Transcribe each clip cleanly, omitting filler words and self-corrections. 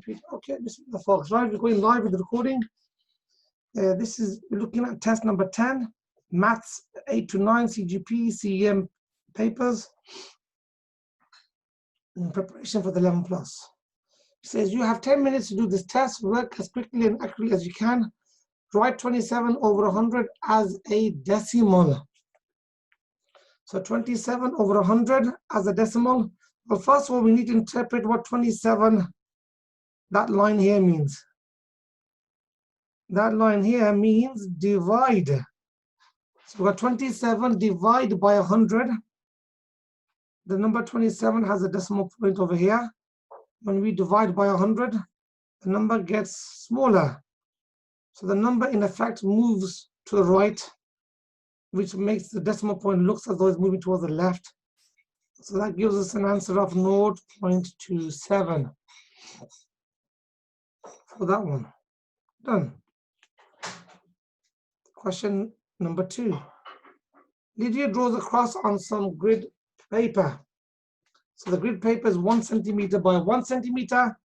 repeat. Okay, bismillah, folks. Right, we're going live with the recording. We're looking at test number 10, Maths 8 to 9, CGP, CEM papers in preparation for the 11 plus. It says you have 10 minutes to do this test. Work as quickly and accurately as you can. Write 27 over 100 as a decimal. So 27 over 100 as a decimal. Well, first of all, we need to interpret what 27, that line here means. That line here means divide. So we've got 27 divide by 100. The number 27 has a decimal point over here. When we divide by 100, the number gets smaller. So the number in effect moves to the right, which makes the decimal point look as though it's moving towards the left. So that gives us an answer of 0.27 for that one. Done. Question number 2. Lydia draws a cross on some grid paper. So the grid paper is 1 centimeter by 1 centimeter.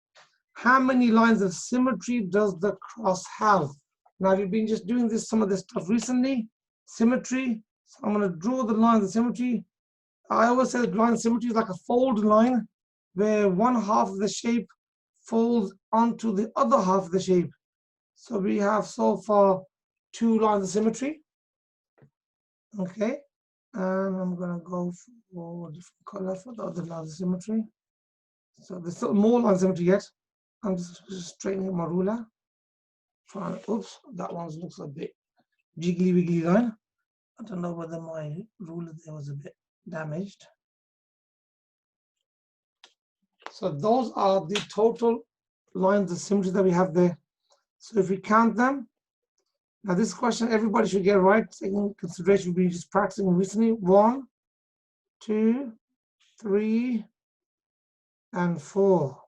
How many lines of symmetry does the cross have? Now we've been just doing some of this stuff recently. Symmetry. So I'm going to draw the lines of symmetry. I always say the line of symmetry is like a fold line where one half of the shape folds onto the other half of the shape. So we have so far 2 lines of symmetry. Okay, and I'm going to go for a different color for the other lines of symmetry. So there's still more lines of symmetry yet. I'm just straightening my ruler. Oops, that one looks a bit jiggly wiggly line. I don't know whether my ruler there was a bit damaged. So those are the total lines of symmetry that we have there. So if we count them, now this question everybody should get right, taking consideration we've been just practicing recently. 1, 2, 3, and 4.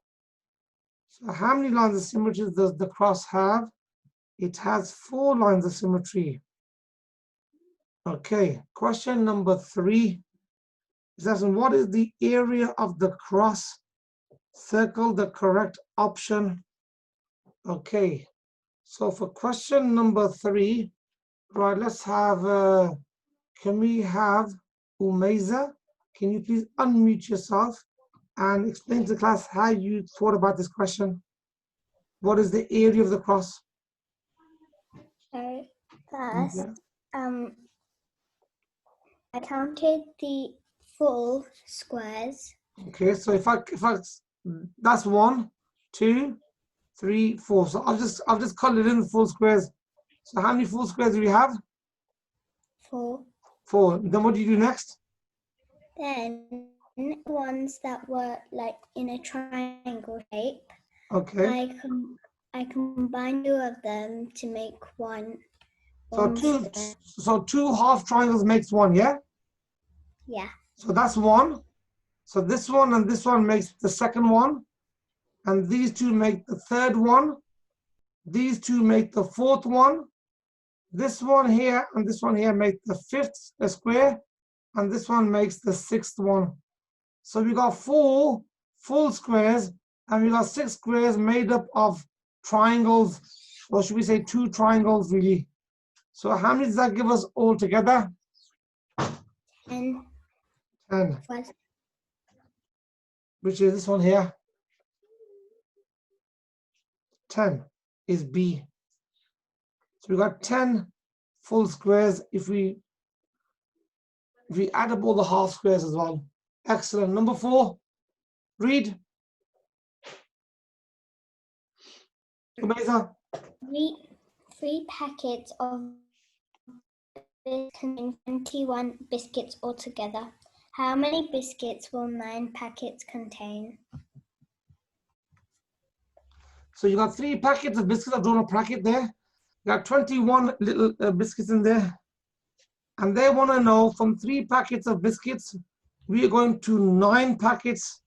So how many lines of symmetry does the cross have? It has 4 lines of symmetry. Okay, question number 3 is asking what is the area of the cross? Circle the correct option. Okay, so for question number 3, right, let's have, can we have Umeza? Can you please unmute yourself and explain to the class how you thought about this question? What is the area of the cross? So first, I counted the full squares. Okay, so if I that's 1, 2, 3, 4. So I've just colored in the full squares. So how many full squares do we have? 4. 4. Then what do you do next? Then ones that were like in a triangle shape. Okay. I combined 2 of them to make one. So two half triangles makes 1, yeah? Yeah. So that's 1. So this one and this one makes the second one. And these 2 make the third one. These 2 make the fourth one. This one here and this one here make the 5th square. And this one makes the 6th one. So we got 4 full squares and we got 6 squares made up of triangles, or should we say 2 triangles really. So how many does that give us all together? 10. 10. Which is this one here. 10 is B. So we got 10 full squares if we add up all the half squares as well. Excellent. Number 4, read. Umeza. 3 packets of contain 21 biscuits altogether. How many biscuits will 9 packets contain? So you got 3 packets of biscuits. I've drawn a bracket there. You got 21 little biscuits in there. And they want to know from 3 packets of biscuits, we are going to 9 packets.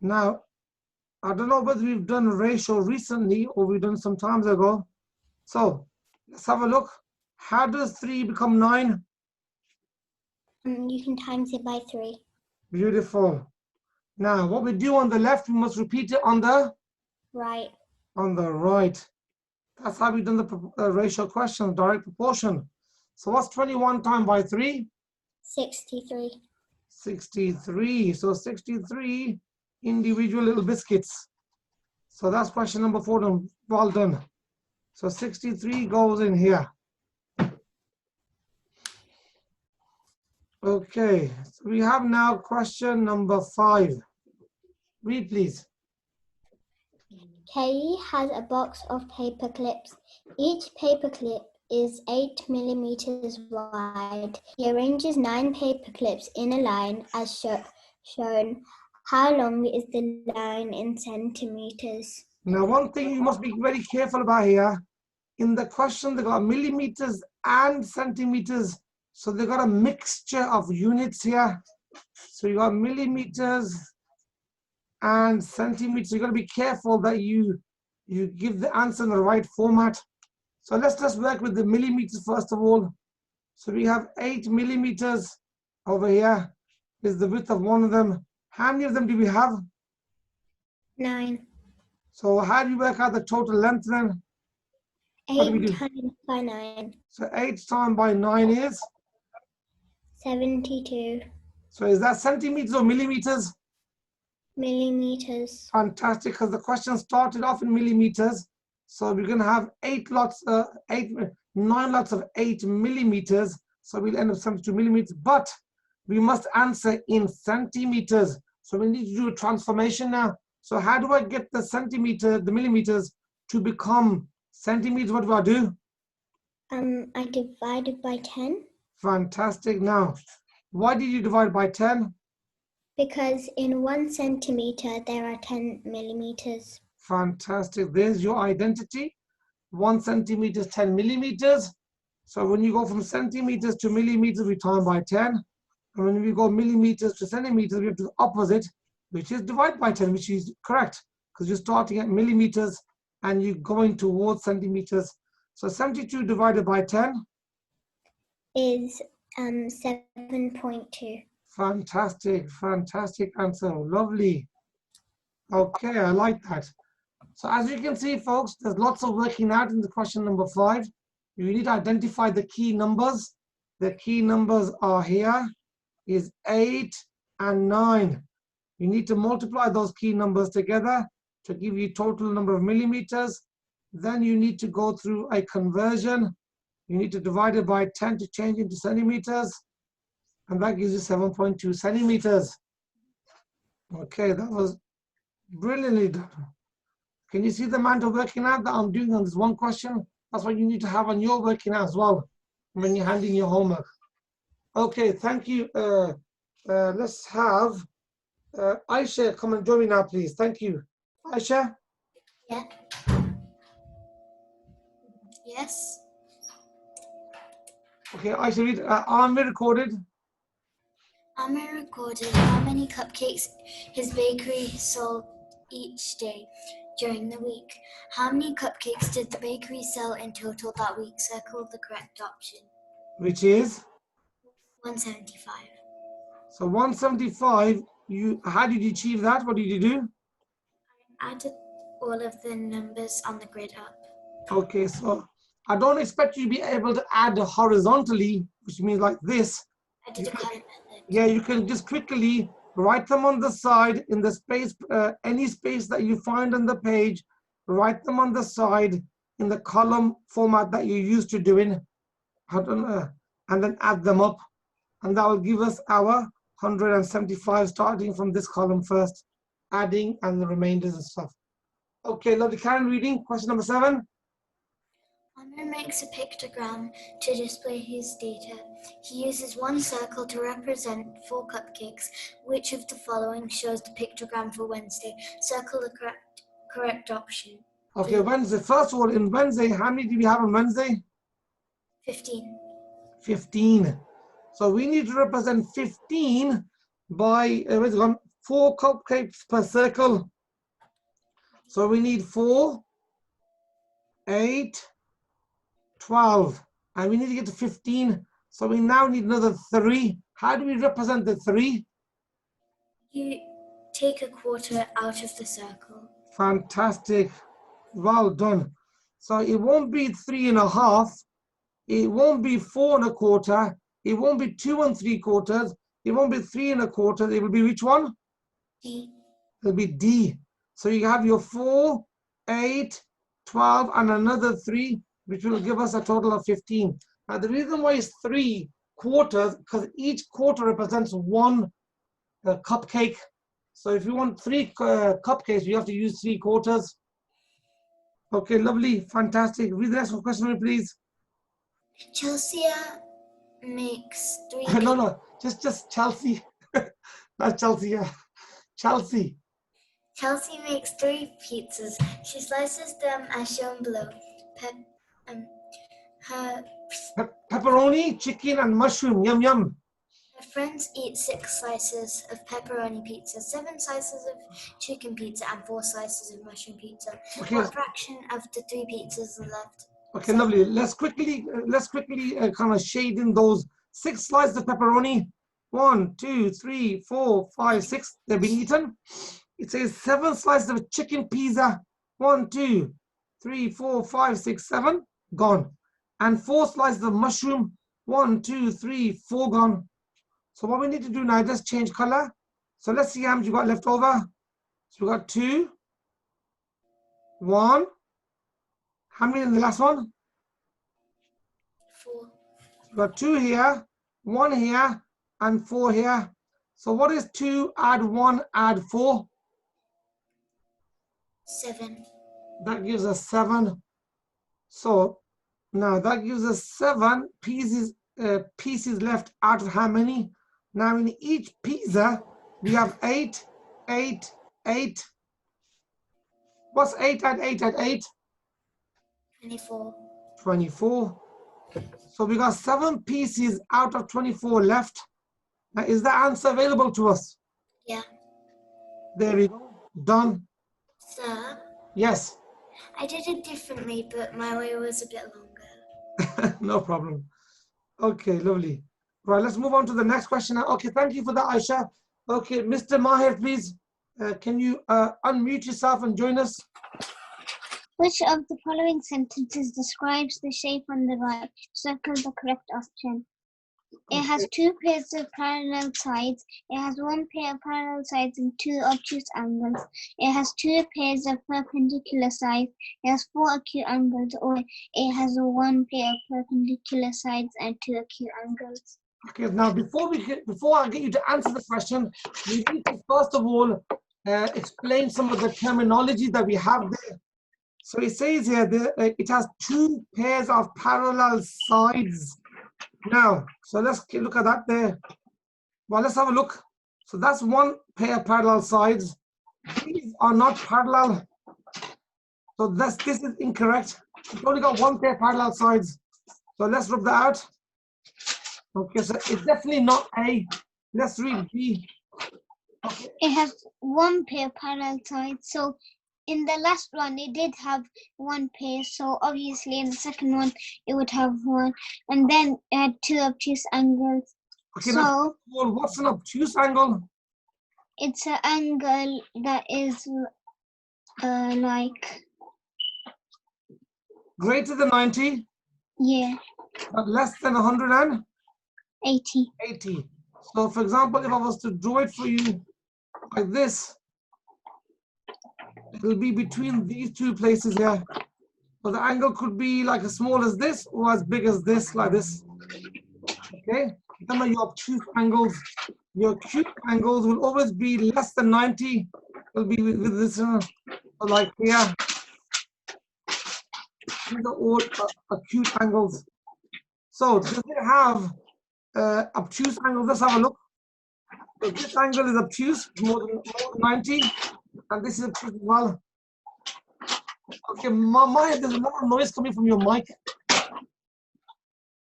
Now, I don't know whether we've done a ratio recently or we've done some times ago. So let's have a look. How does 3 become 9? You can times it by 3. Beautiful. Now, what we do on the left, we must repeat it on the Right. On the right. That's how we've done the ratio question, direct proportion. So what's 21 times by 3? 63. 63. So 63 individual little biscuits. So that's question number 4 done. Well done. So 63 goes in here. Okay, so we have now question number 5. Read, please. Kay has a box of paper clips. Each paper clip is 8 millimeters wide. He arranges 9 paper clips in a line as shown. How long is the line in centimeters? Now, one thing you must be very careful about here, in the question, they got millimeters and centimeters. So they got a mixture of units here. So you got millimeters and centimeters. You got to be careful that you give the answer in the right format. So let's just work with the millimeters first of all. So we have 8 millimeters over here is the width of one of them. How many of them do we have? 9. So how do you work out the total length then? What do we 8 do? times by 9. So 8 times by 9 is? 72 So is that centimeters or millimeters? millimeters. Fantastic, because the question started off in millimeters. So we're going to have 9 lots of 8 millimeters. So we'll end up 72 millimeters, but we must answer in centimeters. So we need to do a transformation now. So how do I get the millimeters to become centimeters? What do I do? I divided by 10. Fantastic. Now, why did you divide by 10? Because in 1 centimeter, there are 10 millimeters. Fantastic. There's your identity. 1 centimeter is 10 millimeters. So when you go from centimeters to millimeters, we times by 10. And when we go millimeters to centimeters, we have to do the opposite, which is divide by 10, which is correct, because you're starting at millimeters and you're going towards centimeters. So 72 divided by 10 is 7.2. Fantastic, fantastic answer. Lovely. Okay, I like that. So as you can see, folks, there's lots of working out in the question number 5. You need to identify the key numbers. The key numbers are here, is 8 and 9. You need to multiply those key numbers together to give you total number of millimeters. Then you need to go through a conversion. You need to divide it by 10 to change into centimeters. And that gives you 7.2 centimeters. Okay, that was brilliantly done. Can you see the amount of working out that I'm doing on this one question? That's what you need to have on your working out as well when you're handing your homework. Okay, thank you. Let's have Aisha come and join me now, please. Thank you. Aisha? Yeah. Yes. Okay, Aisha, read. Are we recorded? Amir recorded how many cupcakes his bakery sold each day during the week. How many cupcakes did the bakery sell in total that week? Circle the correct option. Which is? 175. So 175, how did you achieve that? What did you do? I added all of the numbers on the grid up. Okay, so I don't expect you to be able to add horizontally, which means like this. I did a column method. Yeah, you can just quickly write them on the side in the space, any space that you find on the page, write them on the side in the column format that you're used to doing, and then add them up. And that will give us our 175 starting from this column first, adding and the remainders and stuff. Okay, lovely. Karen, reading question number 7. Amir makes a pictogram to display his data. He uses one circle to represent 4 cupcakes. Which of the following shows the pictogram for Wednesday? Circle the correct option. Okay, Wednesday. First of all, in Wednesday, how many do we have on Wednesday? 15. 15. So we need to represent 15 by 4 cupcakes per circle. So we need 4, 8, 12, and we need to get to 15. So we now need another 3. How do we represent the 3? You take a quarter out of the circle. Fantastic. Well done. So it won't be 3.5. It won't be 4.25. It won't be 2 3/4. It won't be 3.25. It will be which one? D. It'll be D. So you have your 4, 8, 12, and another 3, which will give us a total of 15. Now the reason why it's 3/4, because each quarter represents one cupcake. So if you want 3 cupcakes, you have to use 3/4. Okay, lovely, fantastic. Read the next question, please. Chelsea makes 3 No, no, just Chelsea. Not Chelsea. Chelsea. Chelsea makes 3 pizzas. She slices them as shown below. Her Pepperoni, chicken, and mushroom. Yum, yum. Her friends eat 6 slices of pepperoni pizza, 7 slices of chicken pizza, and 4 slices of mushroom pizza. Okay. What fraction of the 3 pizzas are left? Okay, lovely. Let's quickly kind of shade in those 6 slices of pepperoni. 1, 2, 3, 4, 5, 6. They've been eaten. It says 7 slices of chicken pizza. 1, 2, 3, 4, 5, 6, 7. Gone. And 4 slices of mushroom. 1, 2, 3, 4. Gone. So what we need to do now, just change color. So let's see how much you got left over. So we got 2, 1. How many in the last one? 4. We got 2 here, 1 here, and 4 here. So what is 2 add 1 add 4? 7. That gives us 7. So now that gives us 7 pieces left out of how many? Now in each pizza we have 8, 8, 8. What's 8 add 8 add 8? 24. 24. So we got 7 pieces out of 24 left. Now, is the answer available to us? Yeah. There we go. Done. Sir? Yes. I did it differently, but my way was a bit longer. No problem. Okay, lovely. Right, let's move on to the next question. Okay, thank you for that, Aisha. Okay, Mr. Mahir, please, can you unmute yourself and join us? Which of the following sentences describes the shape on the right? Circle the correct option. It has 2 pairs of parallel sides. It has 1 pair of parallel sides and 2 obtuse angles. It has 2 pairs of perpendicular sides. It has 4 acute angles, or it has 1 pair of perpendicular sides and 2 acute angles. Okay, now before I get you to answer the question, we need to first of all explain some of the terminology that we have there. So it says here that it has 2 pairs of parallel sides. Now, so let's look at that there. Well, let's have a look. So that's 1 pair of parallel sides. These are not parallel. So this is incorrect. It's only got 1 pair of parallel sides. So let's rub that out. Okay, so it's definitely not A. Let's read B. Okay. It has 1 pair of parallel sides. So in the last one, it did have 1 pair. So obviously in the second one, it would have 1. And then it had 2 obtuse angles. Okay, so now, well, what's an obtuse angle? It's an angle that is like... Greater than 90? Yeah. But less than 180. 80. So for example, if I was to draw it for you like this, it will be between these 2 places here. So the angle could be like as small as this or as big as this, like this. Okay, then your obtuse angles. Your acute angles will always be less than 90. Will be with this, like here. These are all acute angles. So does it have obtuse angles? Let's have a look. So this angle is obtuse, more than 90, and this is obtuse as well. Okay, Maya, there's a lot of noise coming from your mic.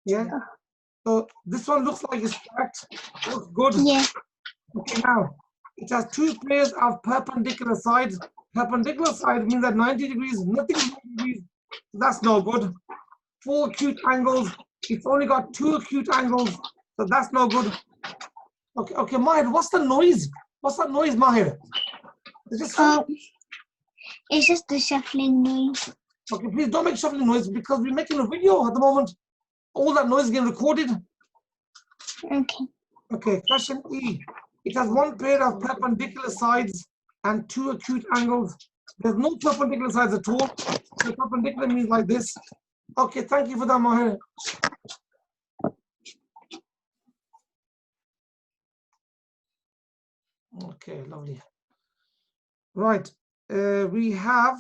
Yeah. So this one looks like it's correct. Looks good. Yeah. Okay, now it has 2 pairs of perpendicular sides. Perpendicular side means that 90 degrees, nothing is 90 degrees. That's no good. 4 acute angles. It's only got 2 acute angles, so that's no good. Okay, Mahir, what's the noise? What's that noise, Mahir? It's just It's just the shuffling noise. Okay, please don't make shuffling noise because we're making a video at the moment. All that noise is getting recorded. Okay. Okay, question E. It has one pair of perpendicular sides and two acute angles. There's no perpendicular sides at all. So perpendicular means like this. Okay, thank you for that, Mahir. Okay, lovely. Right, we have,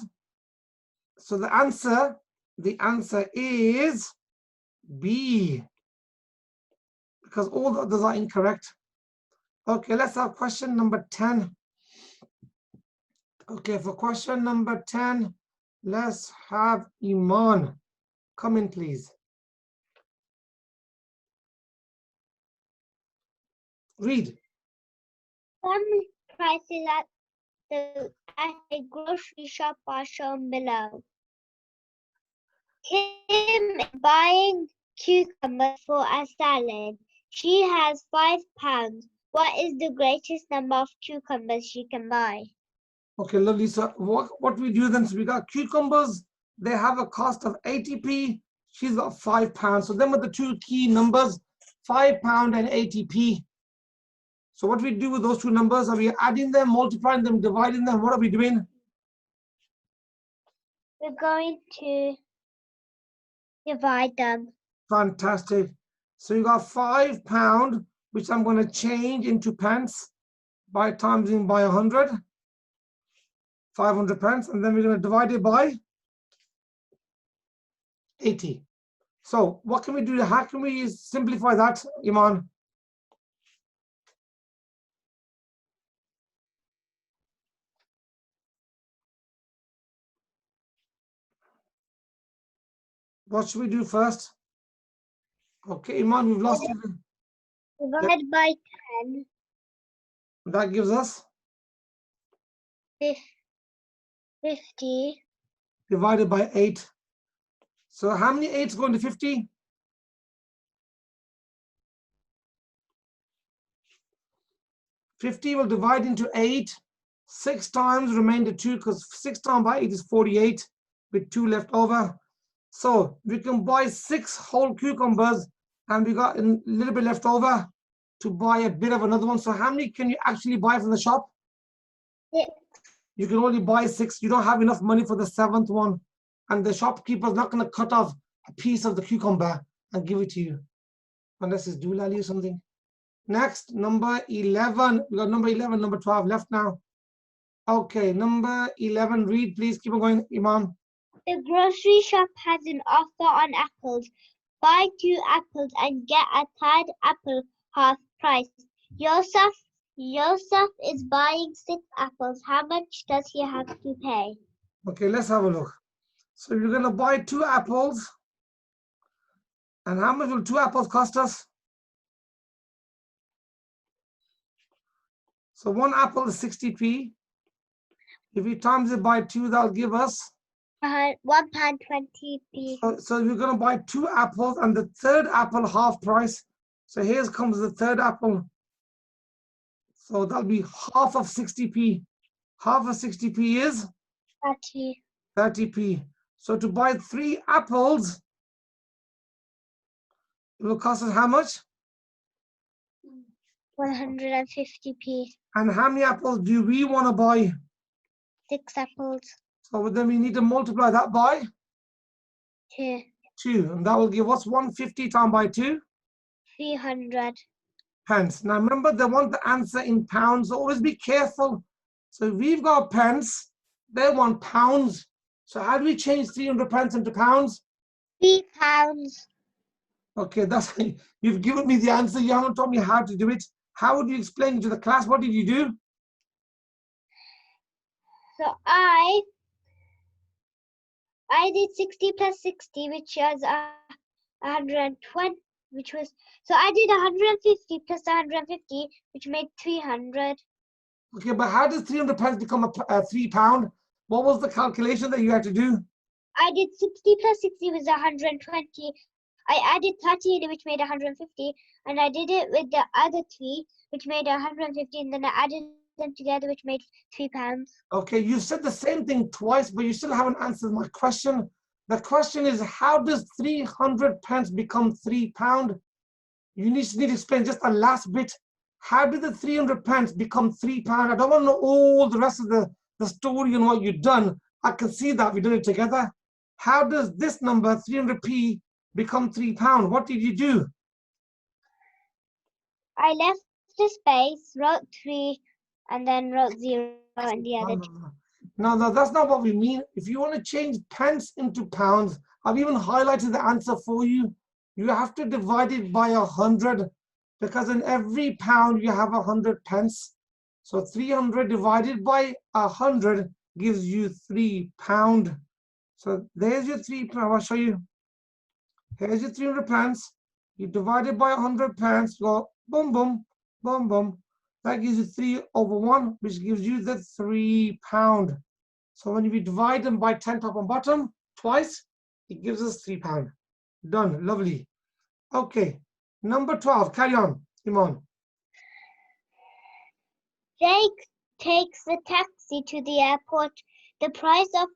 so the answer is B, because all the others are incorrect. Okay, let's have question number 10. Okay, for question number 10, let's have Iman. Come in, please. Read. Some prices at a grocery shop are shown below. Kim is buying cucumbers for a salad. She has £5. What is the greatest number of cucumbers she can buy? Okay, lovely. So what we do then, so we got cucumbers. They have a cost of 80p. She's got £5. So them are the two key numbers, £5 and 80p. So what we do with those two numbers, are we adding them, multiplying them, dividing them? What are we doing? We're going to divide them. Fantastic. So you got £5, which I'm going to change into pence by timesing by 100. 500 pence, and then we're going to divide it by 80. So what can we do? How can we simplify that, Iman? What should we do first? Okay, Iman, we've lost you. Divide by 10. That gives us 50. divided by 8. So how many 8s go into 50? 50 will divide into 8. 6 times remainder 2, because 6 times by 8 is 48, with 2 left over. So we can buy 6 whole cucumbers, and we got a little bit left over to buy a bit of another one. So how many can you actually buy from the shop? 6. You can only buy 6. You don't have enough money for the 7th one. And the shopkeeper is not going to cut off a piece of the cucumber and give it to you. Unless it's doolally or something. Next, number 11. We got number 11, number 12 left now. Okay, number 11. Read, please. Keep on going, Imam. The grocery shop has an offer on apples. Buy 2 apples and get a third apple half price. Yosef is buying 6 apples. How much does he have to pay? Okay, let's have a look. So you're going to buy 2 apples. And how much will 2 apples cost us? So 1 apple is 60p. If we times it by 2, that'll give us £1.20p. So you're going to buy 2 apples and the third apple half price. So here comes the third apple. So that'll be half of 60p. Half of 60p is 30p. So to buy 3 apples, it will cost us how much? 150p. And how many apples do we want to buy? 6 apples. So then we need to multiply that by 2. 2. And that will give us 150 times by 2. 300 pence. Now remember, they want the answer in pounds. So always be careful. So we've got pence. They want pounds. So how do we change 300 pence into pounds? £3. Okay, that's you've given me the answer. You haven't told me how to do it. How would you explain it to the class? What did you do? So I did 60 plus 60, which was 120, which was, so I did 150 plus 150, which made 300. Okay, but how does 300 pence become a £3? What was the calculation that you had to do? I did 60 plus 60 was 120. I added 30, which made 150, and I did it with the other 3, which made 150, and then I added them together, which made £3. Okay, you said the same thing twice, but you still haven't answered my question. The question is, how does 300 pence become £3? You need to explain just the last bit. How did the 300 pence become £3? I don't want to know all the rest of the story and what you've done. I can see that we've done it together. How does this number, 300p, become £3? What did you do? I left the space, wrote 3, and then wrote 0 in the other two. No, that's not what we mean. If you want to change pence into pounds, I've even highlighted the answer for you. You have to divide it by 100, because in every pound you have 100 pence. So 300 divided by 100 gives you £3. So there's your £3. I'll show you. Here's your 300 pence. You divide it by 100 pence. Go boom, boom, boom, boom. That gives you 3/1, which gives you the £3. So when we divide them by 10 top and bottom twice, it gives us £3. Done. Lovely. Okay. Number 12. Carry on, Iman. Jake takes the taxi to the airport. The price of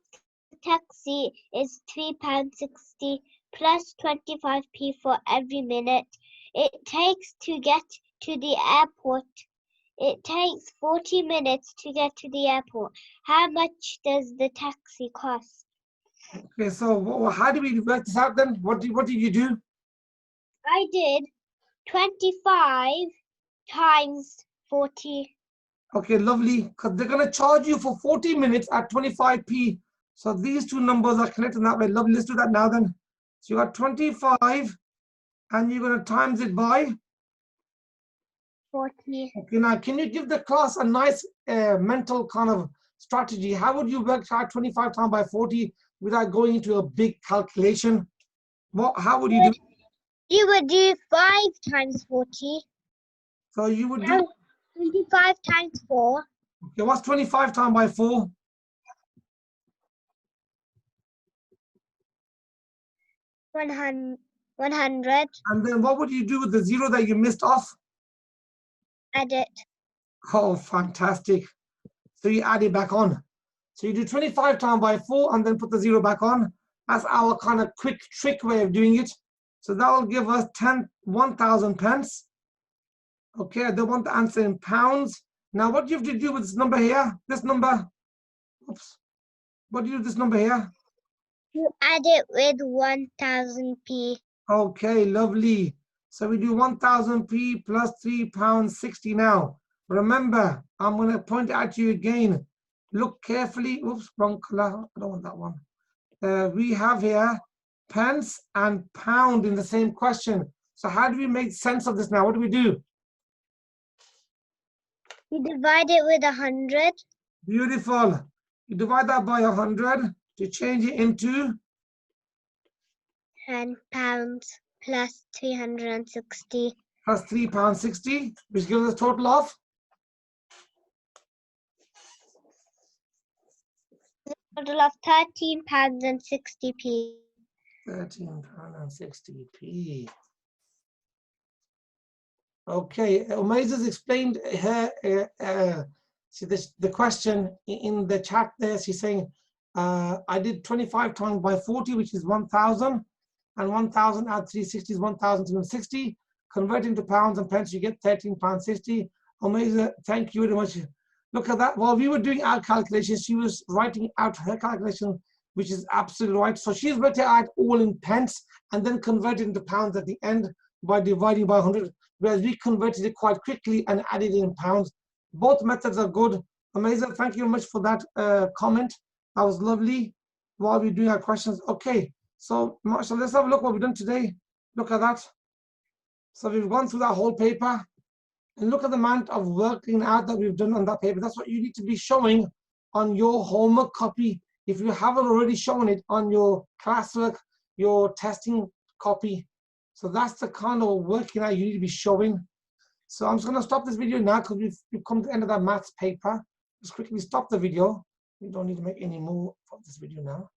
the taxi is £3.60 plus 25p for every minute it takes to get to the airport. It takes 40 minutes to get to the airport. How much does the taxi cost? Okay, so how do we work this out then? What did you do? I did 25 times 40. Okay, lovely. Because they're going to charge you for 40 minutes at 25p. So these two numbers are connected in that way. Lovely. Let's do that now then. So you got 25 and you're going to times it by 40. Okay, now can you give the class a nice mental kind of strategy? How would you work out 25 times by 40 without going into a big calculation? How would you do? You would do 5 times 40. So you would do 25 times 4. Okay, what's 25 times by 4? 100. And then what would you do with the 0 that you missed off? Add it. Oh, fantastic. So you add it back on. So you do 25 times by 4 and then put the 0 back on. That's our kind of quick trick way of doing it. So that will give us 1,000 pence. Okay, I don't want the answer in pounds. Now what do you have to do with this number here? This number. Oops. What do you do with this number here? You add it with 1,000p. Okay, lovely. So we do 1,000p plus £3.60 now. Remember, I'm going to point it out to you again. Look carefully. Oops, wrong color. I don't want that one. We have here pence and pound in the same question. So how do we make sense of this now? What do we do? You divide it with 100. Beautiful. You divide that by 100 to change it into £10 plus 360. plus £3.60, which gives us a total of Total of £13.60p. £13.60p. Okay, Umayza's explained her see the question in the chat there. She's saying, I did 25 times by 40, which is 1,000, and 1,000 add 360 is 1,360. Convert into pounds and pence, you get £13.60. Umayza, thank you very much. Look at that. While we were doing our calculations, she was writing out her calculation, which is absolutely right. So she's worked it out all in pence and then converted into pounds at the end by dividing by 100, whereas we converted it quite quickly and added it in pounds. Both methods are good. Amazing. Thank you very much for that comment. That was lovely while we're doing our questions. Okay, so mashallah, let's have a look what we've done today. Look at that. So we've gone through that whole paper and look at the amount of working out that we've done on that paper. That's what you need to be showing on your homework copy. If you haven't already shown it on your classwork, your testing copy. So that's the kind of working out you need to be showing. So I'm just going to stop this video now because we've come to the end of that maths paper. Just quickly stop the video. We don't need to make any more of this video now.